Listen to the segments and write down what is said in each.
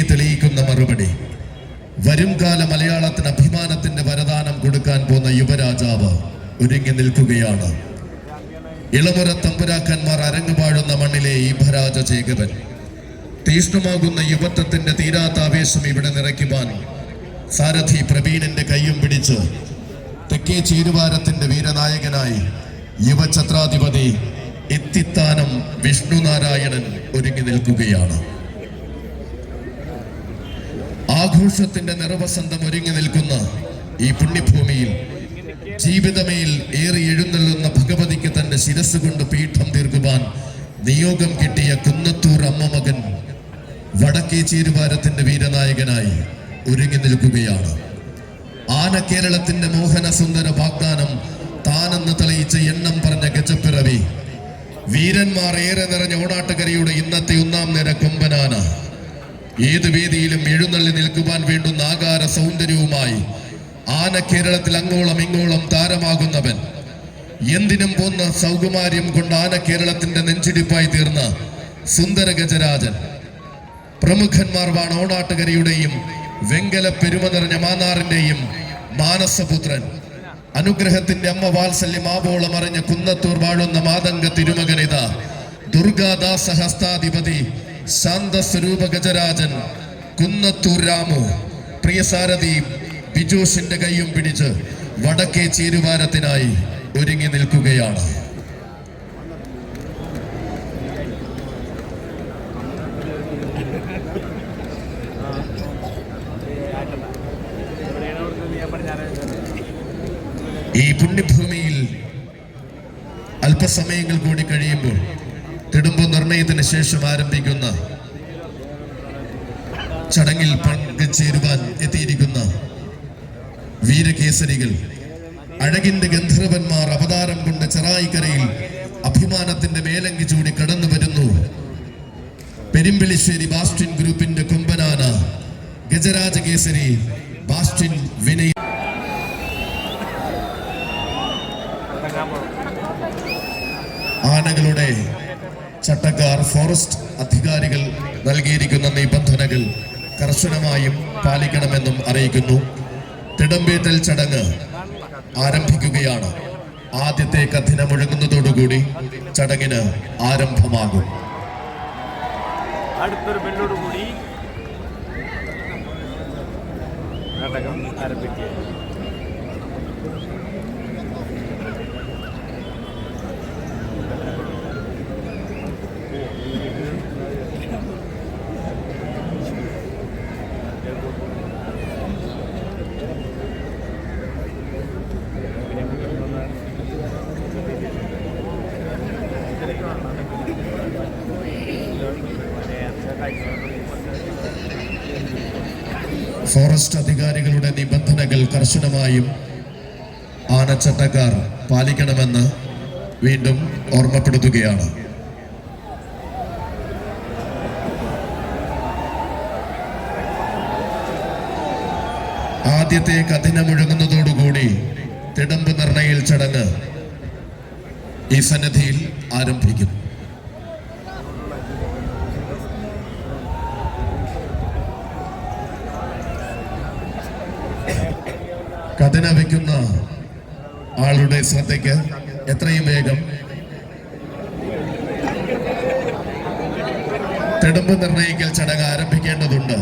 തെളിയിക്കുന്ന മറുപടി. വരുംകാല മലയാളത്തിന് അഭിമാനത്തിന്റെ വരദാനം കൊടുക്കാൻ പോന്ന യുവരാജാവ് ഒരുങ്ങി നിൽക്കുകയാണ്. ഇളമുറ തമ്പുരാക്കന്മാർ അരങ്ങുപാടുന്ന മണ്ണിലെ ഇഭരാജ ചേകവൻ. തീഷ്ണമാകുന്ന യുവത്വത്തിന്റെ തീരാത്ത ആവേശം ഇവിടെ നിറയ്ക്കുവാൻ സാരഥി പ്രവീണിന്റെ കയ്യും പിടിച്ച് തെക്കേ ചേരുവാരത്തിന്റെ വീരനായകനായി യുവഛത്രാധിപതി ഇത്തിത്താനം വിഷ്ണുനാരായണൻ ഒരുങ്ങി നിൽക്കുകയാണ്. ആഘോഷത്തിന്റെ നിറവസന്തം ഒരുങ്ങി നിൽക്കുന്ന ഈ പുണ്യഭൂമിയിൽ ജീവിതമേൽ ഏറി എഴുന്നള്ളുന്ന ഭഗവതിക്ക് തന്റെ ശിരസ് കൊണ്ട് പീഠം തീർക്കുവാൻ നിയോഗം കിട്ടിയ കുന്നത്തൂർ അമ്മ മകൻ വടക്കേ ചേരുവാരത്തിന്റെ വീരനായകനായി ഒരുങ്ങി നിൽക്കുകയാണ്. ആന കേരളത്തിന്റെ മോഹന സുന്ദര വാഗ്ദാനം താനെന്ന് തെളിയിച്ച എണ്ണം പറഞ്ഞ ഗജപ്പിറവി വീരന്മാർ ഏറെ നിറഞ്ഞ ഓണാട്ടുകരയുടെ ഇന്നത്തെ ഒന്നാം നിര കൊമ്പനാന. ഏത് വേദിയിലും എഴുന്നള്ളി നിൽക്കുവാൻ വേണ്ടുന്ന ആകാര സൗന്ദര്യവുമായി ആന കേരളത്തിൽ അങ്ങോളം ഇങ്ങോളം താരമാകുന്നവൻ. എന്തിനും പോന്ന സൗകുമാര്യം കൊണ്ട് ആന കേരളത്തിന്റെ നെഞ്ചിടിപ്പായി തീർന്ന സുന്ദര ഗജരാജൻ. പ്രമുഖന്മാർ വാണ ഓണാട്ടുകരയുടെയും വെങ്കല പെരുമ നിറഞ്ഞ മാന്നാറിന്റെയും മാനസപുത്രൻ. അനുഗ്രഹത്തിന്റെ അമ്മ വാത്സല്യം ആവോളം അറിഞ്ഞ കുന്നത്തൂർ വാഴുന്ന മാതംഗ തിരുമകനിത ദുർഗാദാസ ഹസ്താധിപതി ശാന്തസ്വരൂപ ഗജരാജൻ കുന്നത്തൂർ രാമു പ്രിയ സാരഥി ബിജോഷിന്റെ കൈയും പിടിച്ച് വടക്കേ ചേരുവാരത്തിനായി ഒരുങ്ങി നിൽക്കുകയാണ്. ഈ പുണ്യഭൂമിയിൽ അല്പസമയങ്ങൾ കൂടി കഴിയുമ്പോൾ തിടുമ്പ് നിർണയത്തിന് ശേഷം ആരംഭിക്കുന്ന ചടങ്ങിൽ പങ്കുചേരുവാൻ എത്തിയിരിക്കുന്ന വീരകേസരികൾ, അഴകിന്റെ ഗന്ധർവന്മാർ അവതാരം കൊണ്ട് ചെറായിക്കരയിൽ അഭിമാനത്തിന്റെ മേലങ്കി ചൂടി കടന്നു വരുന്നു. പെരുമ്പിളിശ്ശേരി ബാസ്റ്റിൻ ഗ്രൂപ്പിന്റെ കൊമ്പനാന ഗജരാജകേസരി ബാസ്റ്റിൻ വിനയ്. ആനകളുടെ ചട്ടക്കാർ ഫോറസ്റ്റ് അധികാരികൾ നൽകിയിരിക്കുന്ന നിബന്ധനകൾ കർശനമായും പാലിക്കണമെന്നും അറിയിക്കുന്നു. തിടമ്പേറ്റൽ ചടങ്ങ് ആരംഭിക്കുകയാണ്. ആദ്യത്തെ കഥന മുഴങ്ങുന്നതോടുകൂടി ചടങ്ങിന് ആരംഭമാകും. അടുത്തൊരു ബെല്ലോടുകൂടി നാടകം ആരംഭിക്കുക. ഫോറസ്റ്റ് അധികാരികളുടെ നിബന്ധനകൾ കർശനമായും ആനച്ചട്ടക്കാർ പാലിക്കണമെന്ന് വീണ്ടും ഓർമ്മപ്പെടുത്തുകയാണ്. ആദ്യത്തെ കഥന മുഴങ്ങുന്നതോടുകൂടി തിടമ്പ് നിർണയൽ ചടങ്ങ് ഈ സന്നിധിയിൽ ആരംഭിക്കും. കഥന വയ്ക്കുന്ന ആളുടെ ശ്രദ്ധയ്ക്ക് എത്രയും വേഗം തിടമ്പ് നിർണയിക്കൽ ചടങ്ങ് ആരംഭിക്കേണ്ടതുണ്ട്.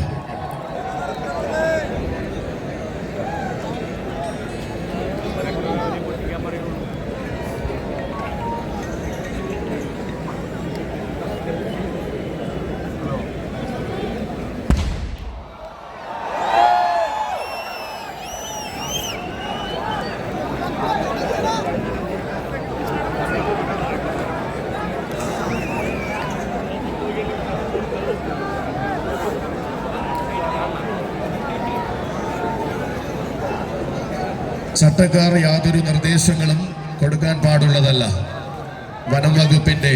ചട്ടക്കാർ യാതൊരു നിർദ്ദേശങ്ങളും കൊടുക്കാൻ പാടുള്ളതല്ല. വനം വകുപ്പിന്റെ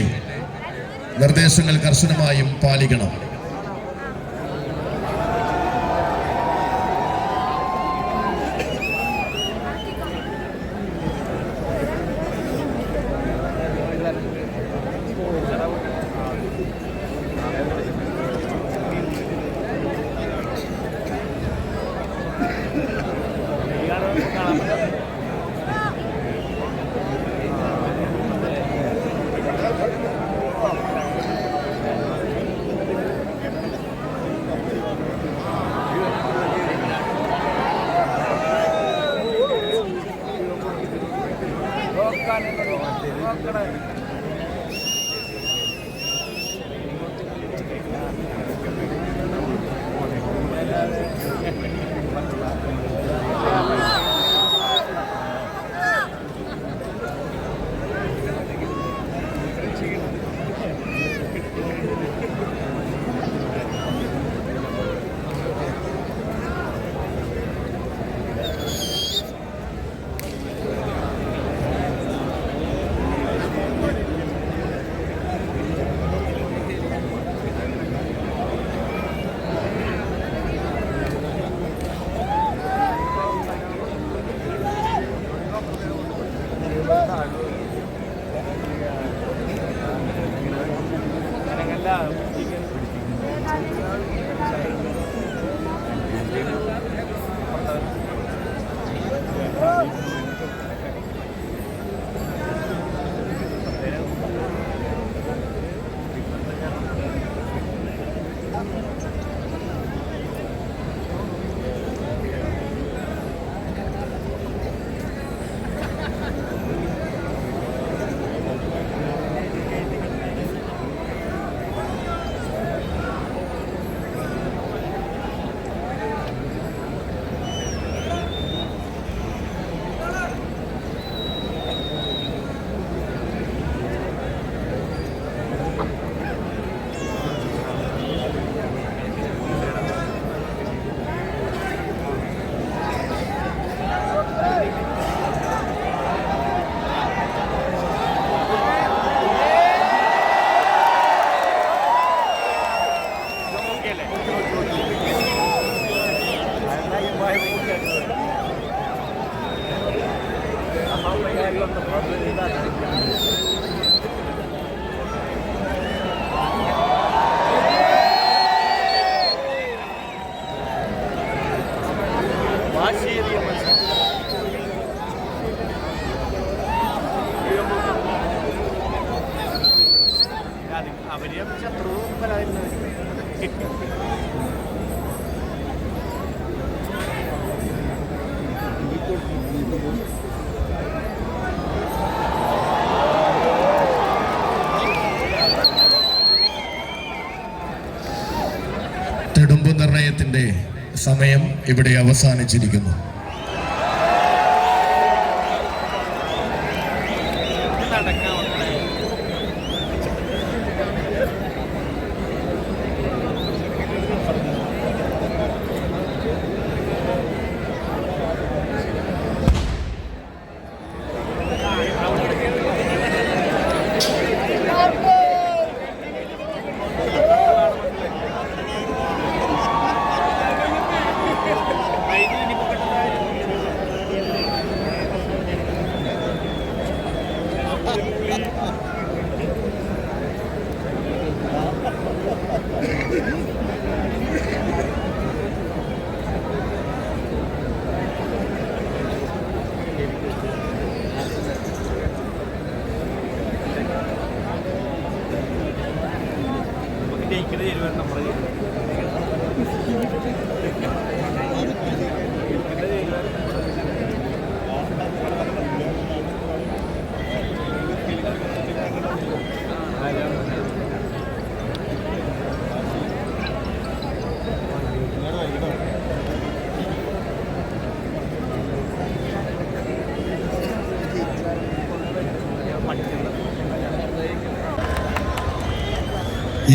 നിർദ്ദേശങ്ങൾ കർശനമായും പാലിക്കണം. തെടുമ്പ് നിർണയത്തിന്റെ സമയം ഇവിടെ അവസാനിച്ചിരിക്കുന്നു.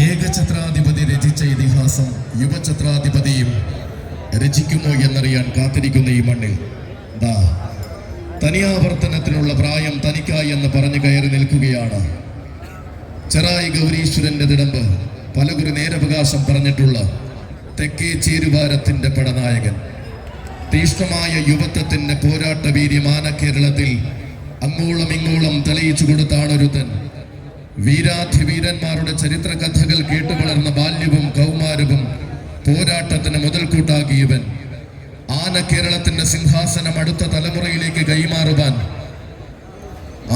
ഏകഛത്രാധിപതി രചിച്ച ഇതിഹാസം യുവഛത്രാധിപതിയും രചിക്കുമോ എന്നറിയാൻ കാത്തിരിക്കുന്ന ഈ മണ്ണിൽ തനിയാവർത്തനത്തിനുള്ള പ്രായം തനിക്കായി എന്ന് പറഞ്ഞു കയറി നിൽക്കുകയാണ് ചെറായി ഗൗരീശ്വരന്റെ തിടമ്പ് പലകുറി നേരവകാശം പറഞ്ഞിട്ടുള്ള തെക്കേ ചേരുവാരത്തിന്റെ പടനായകൻ. തീഷ്ണമായ യുവത്വത്തിന്റെ പോരാട്ട വീര്യമാന കേരളത്തിൽ അങ്ങോളം ഇങ്ങോളം തെളിയിച്ചു കൊടുത്താണൊരുത്തൻ. വീരാധിവീരന്മാരുടെ ചരിത്ര കഥകൾ കേട്ടു വളർന്ന ബാല്യവും കൗമാരവും പോരാട്ടത്തിന് മുതൽക്കൂട്ടാക്കിയവൻ. ആന കേരളത്തിന്റെ സിംഹാസനം അടുത്ത തലമുറയിലേക്ക് കൈമാറുവാൻ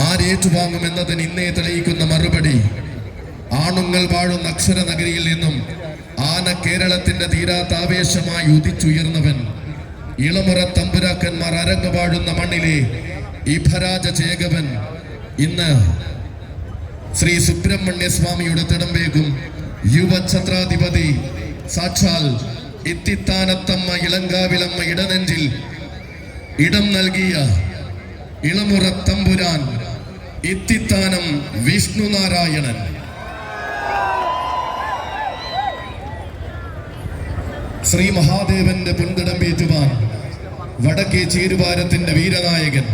ആരേറ്റുവാങ്ങുമെന്നതിന് ഇന്നേ തെളിയിക്കുന്ന മറുപടി ആണുങ്ങൾ വാഴുന്ന അക്ഷര നഗരിയിൽ നിന്നും ആന കേരളത്തിന്റെ തീരാത്ത ആവേശമായി ഉദിച്ചുയർന്നവൻ. ഇളമുറ തമ്പുരാക്കന്മാർ അരങ്ങ് വാഴുന്ന മണ്ണിലെ ഇഭരാജ ചേകവൻ ഇന്ന് ശ്രീ സുബ്രഹ്മണ്യ സ്വാമിയുടെ തിടമ്പേകും യുവഛത്രാധിപതി സാക്ഷാൽ ഇത്തിത്താനത്തമ്മ ഇളങ്കാവിലമ്മ ഇടനെഞ്ചിൽ ഇടം നൽകിയ ഇളമുറ തമ്പുരാൻ ഇത്തിത്താനം വിഷ്ണുനാരായണൻ. ശ്രീ മഹാദേവന്റെ പൊൻതിടമ്പേറ്റുവാൻ വടക്കേ ചേരുവാരത്തിന്റെ വീരനായകൻ.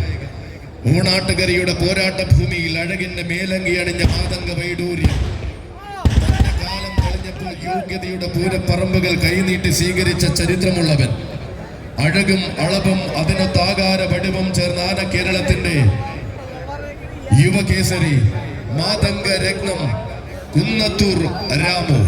ഊണാട്ടുകരയുടെ പോരാട്ട ഭൂമിയിൽ അഴകിന്റെ മേലങ്കി അണിഞ്ഞ മാതംഗ വൈഡൂര്യം. തന്റെ കാലം കഴിഞ്ഞപ്പോൾ യോഗ്യതയുടെ പൂരപ്പറമ്പുകൾ കൈനീട്ടി സ്വീകരിച്ച ചരിത്രമുള്ളവൻ. അഴകും അളവും അതിനൊത്താകാര വടിവും ചേർന്നാന കേരളത്തിന്റെ യുവകേസരി മാതംഗ രത്നം കുന്നത്തൂർ രാമു.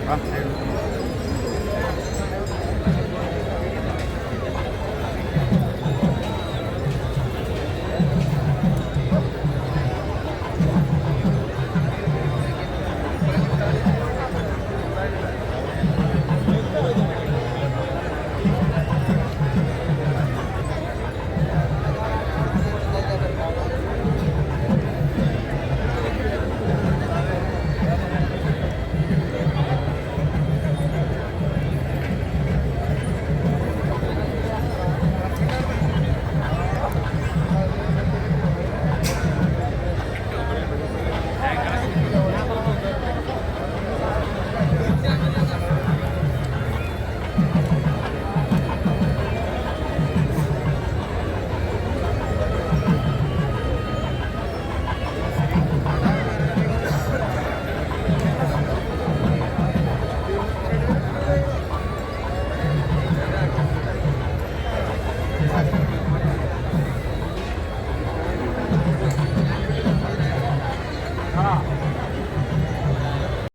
ആ